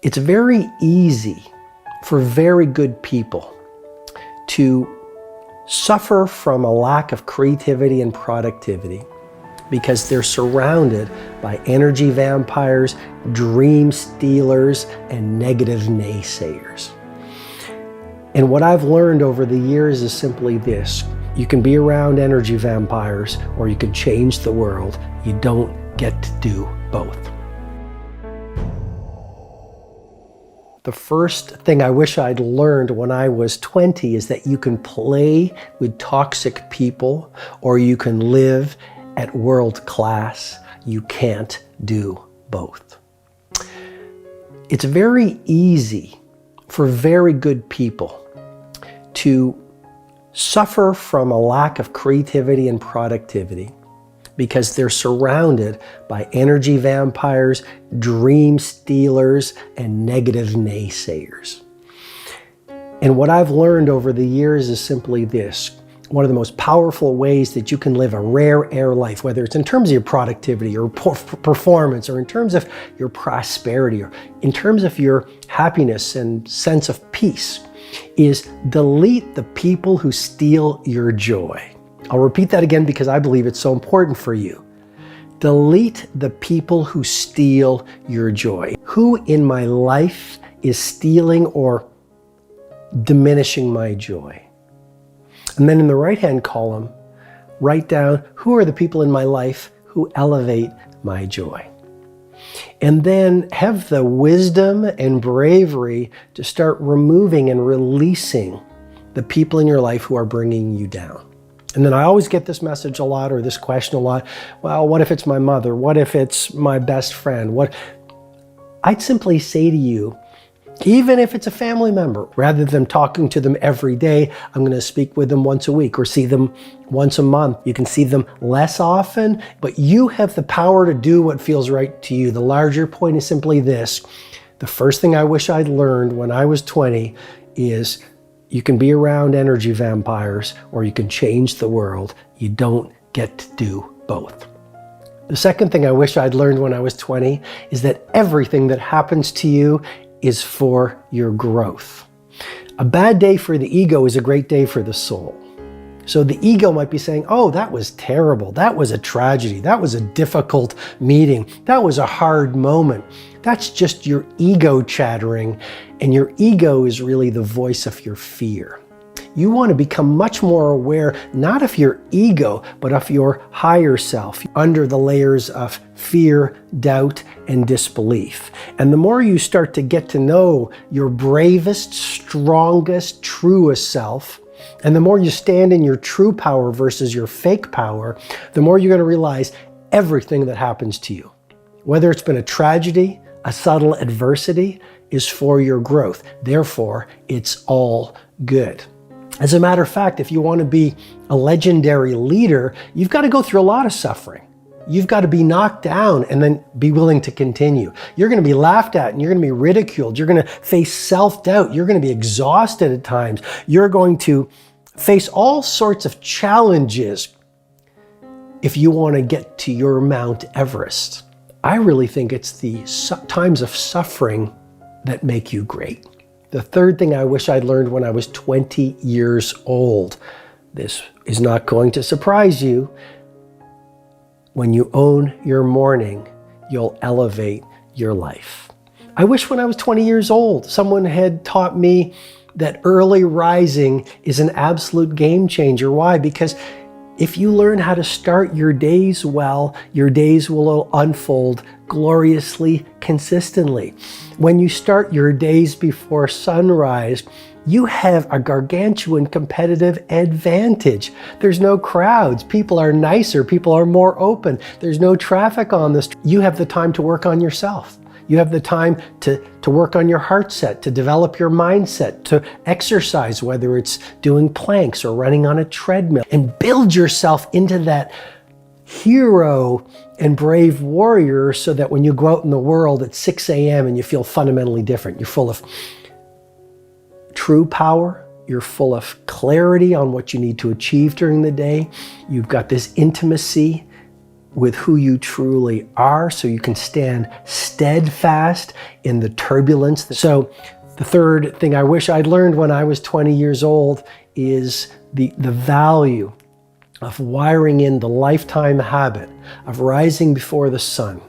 It's very easy for very good people to suffer from a lack of creativity and productivity because they're surrounded by energy vampires, dream stealers, and negative naysayers. And what I've learned over the years is simply this: you can be around energy vampires or you can change the world. You don't get to do both. The first thing I wish I'd learned when I was 20 is that you can play with toxic people or you can live at world class. You can't do both. It's very easy for very good people to suffer from a lack of creativity and productivity because they're surrounded by energy vampires, dream stealers, and negative naysayers. And what I've learned over the years is simply this: one of the most powerful ways that you can live a rare air life, whether it's in terms of your productivity or performance, or in terms of your prosperity, or in terms of your happiness and sense of peace, is delete the people who steal your joy. I'll repeat that again because I believe it's so important for you. Delete the people who steal your joy. Who in my life is stealing or diminishing my joy? And then in the right-hand column, write down who are the people in my life who elevate my joy. And then have the wisdom and bravery to start removing and releasing the people in your life who are bringing you down. And then I always get this message a lot, or this question a lot: well, what if it's my mother? What if it's my best friend? I'd simply say to you, even if it's a family member, rather than talking to them every day, I'm going to speak with them once a week or see them once a month. You can see them less often, but you have the power to do what feels right to you. The larger point is simply this: the first thing I wish I'd learned when I was 20 is you can be around energy vampires or you can change the world. You don't get to do both. The second thing I wish I'd learned when I was 20 is that everything that happens to you is for your growth. A bad day for the ego is a great day for the soul. So the ego might be saying, oh, that was terrible. That was a tragedy. That was a difficult meeting. That was a hard moment. That's just your ego chattering, and your ego is really the voice of your fear. You want to become much more aware, not of your ego, but of your higher self, under the layers of fear, doubt, and disbelief. And the more you start to get to know your bravest, strongest, truest self, and the more you stand in your true power versus your fake power, the more you're going to realize everything that happens to you, whether it's been a tragedy, a subtle adversity, is for your growth. Therefore, it's all good. As a matter of fact, if you want to be a legendary leader, you've got to go through a lot of suffering. You've got to be knocked down and then be willing to continue. You're going to be laughed at and you're going to be ridiculed. You're going to face self-doubt. You're going to be exhausted at times. You're going to face all sorts of challenges if you want to get to your Mount Everest. I really think it's the times of suffering that make you great. The third thing I wish I'd learned when I was 20 years old. This is not going to surprise you. When you own your morning, you'll elevate your life. I wish when I was 20 years old, someone had taught me that early rising is an absolute game changer. Why? Because if you learn how to start your days well, your days will unfold gloriously, consistently. When you start your days before sunrise, you have a gargantuan competitive advantage. There's no crowds. People are nicer. People are more open. There's no traffic on the street. You have the time to work on yourself. You have the time to work on your heart set, to develop your mindset, to exercise, whether it's doing planks or running on a treadmill, and build yourself into that hero and brave warrior so that when you go out in the world at 6 a.m. and you feel fundamentally different, you're full of true power, you're full of clarity on what you need to achieve during the day, you've got this intimacy with who you truly are so you can stand steadfast in the turbulence. So the third thing I wish I'd learned when I was 20 years old is the value of wiring in the lifetime habit of rising before the sun,